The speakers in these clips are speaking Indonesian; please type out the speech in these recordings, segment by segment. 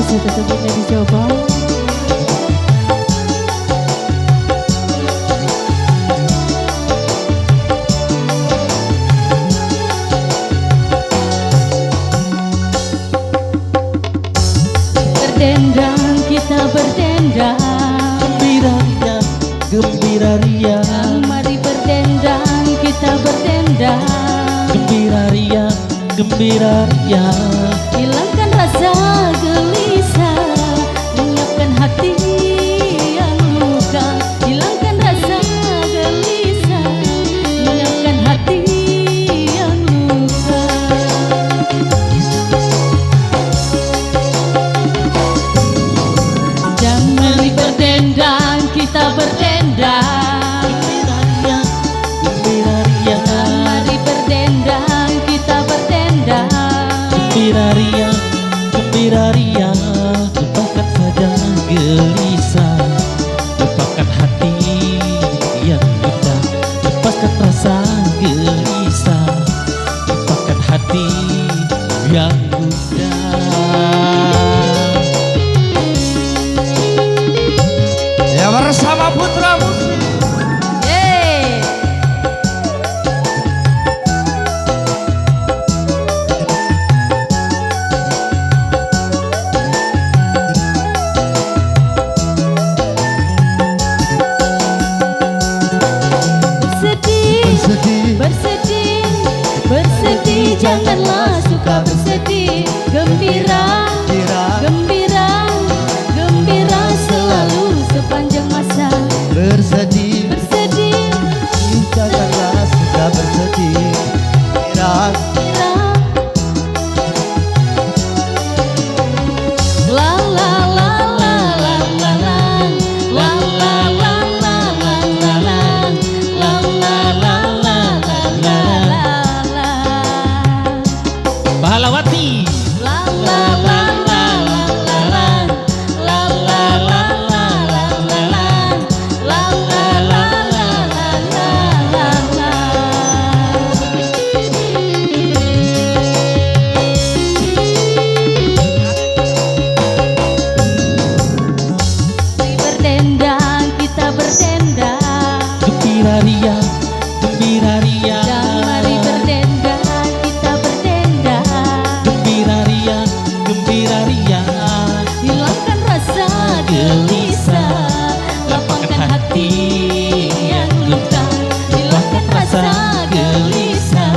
bisa tetap kita dicoba. Berdendang, kita berdendang. Gembira ria, gembira ria. Mari berdendang, kita berdendang. Gembira ria, gembira ria. Hilangkan rasa gelisah, lenyapkan hati yang luka. Hilangkan rasa gelisah, lenyapkan hati yang luka. Jangan berdendang, kita berdendang. Gembira ria, Mari berdendang, kita berdendang. gembira ria, gembira ria. Lupakan saja gelisah, lupakan hati yang gundah. Lepaskan rasa gelisah, lupakan hati yang gundah. Ya bersama Putra Musik. Yeay. Bersedih, bersedih, bersedih, janganlah suka bersedih. Gembira, gembira, gembira selalu sepanjang masa. Bersedih, Bersedih, janganlah suka bersedih. Kira gembira. La la la la la la la. La la la la la la la. La la la la la la la. Pahalawati. La la la la la la la. La la la la la la la. La la la la la la la Mari berdendang, kita berdendang. Gembira ria, gembira ria. Dan mari berdendang, kita berdendang. Gembira ria, gembira ria. Hilangkan rasa gelisah, lapangkan hati yang luka. Hilangkan rasa gelisah,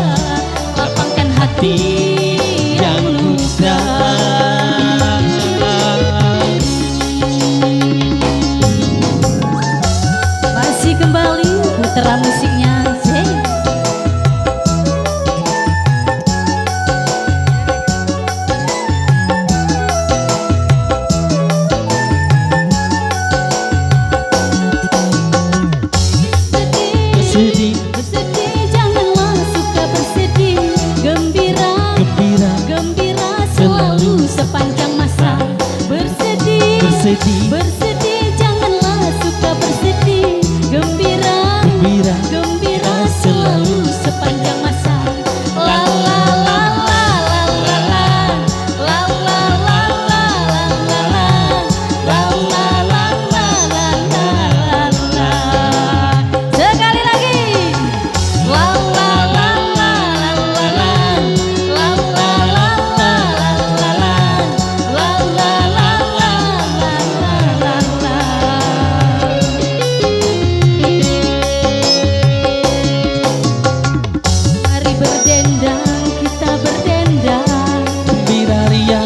lapangkan hati yang luka. Masih kembali putra musiknya Zay. Bersedih, Bersedih, janganlah suka bersedih. Gembira, gembira, gembira selalu sepanjang masa. Bersedih, bersedih, bersedih, janganlah suka bersedih. Gembira, gembira, gembira selalu sepanjang masa. La la la la la la la. La la la la la la la. La la la la la la la. Sekali lagi. La la la la la la. La la la la la la. La la la la la la Mari berdendang, kita berdendang. gembira ria,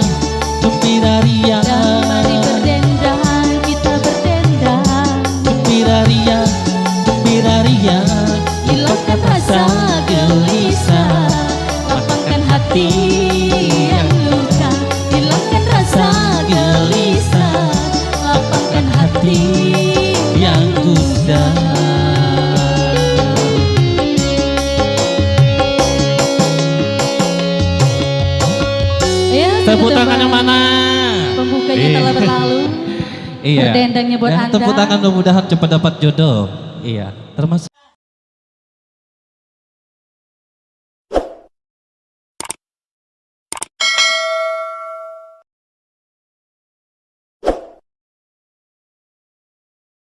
gembira ria. Dan mari berdendang, kita berdendang. Gembira ria, gembira ria. Hilangkan rasa gelisah, lapangkan hati yang luka. Hilangkan rasa gelisah, lapangkan hati yang gundah. Ya, Tepuk sudah tangan yang mana? Pembukanya telah berlalu. Iya. Berdendangnya buat Ya, Anda. tepuk tangan mudah-mudahan cepat dapat jodoh. Iya, termasuk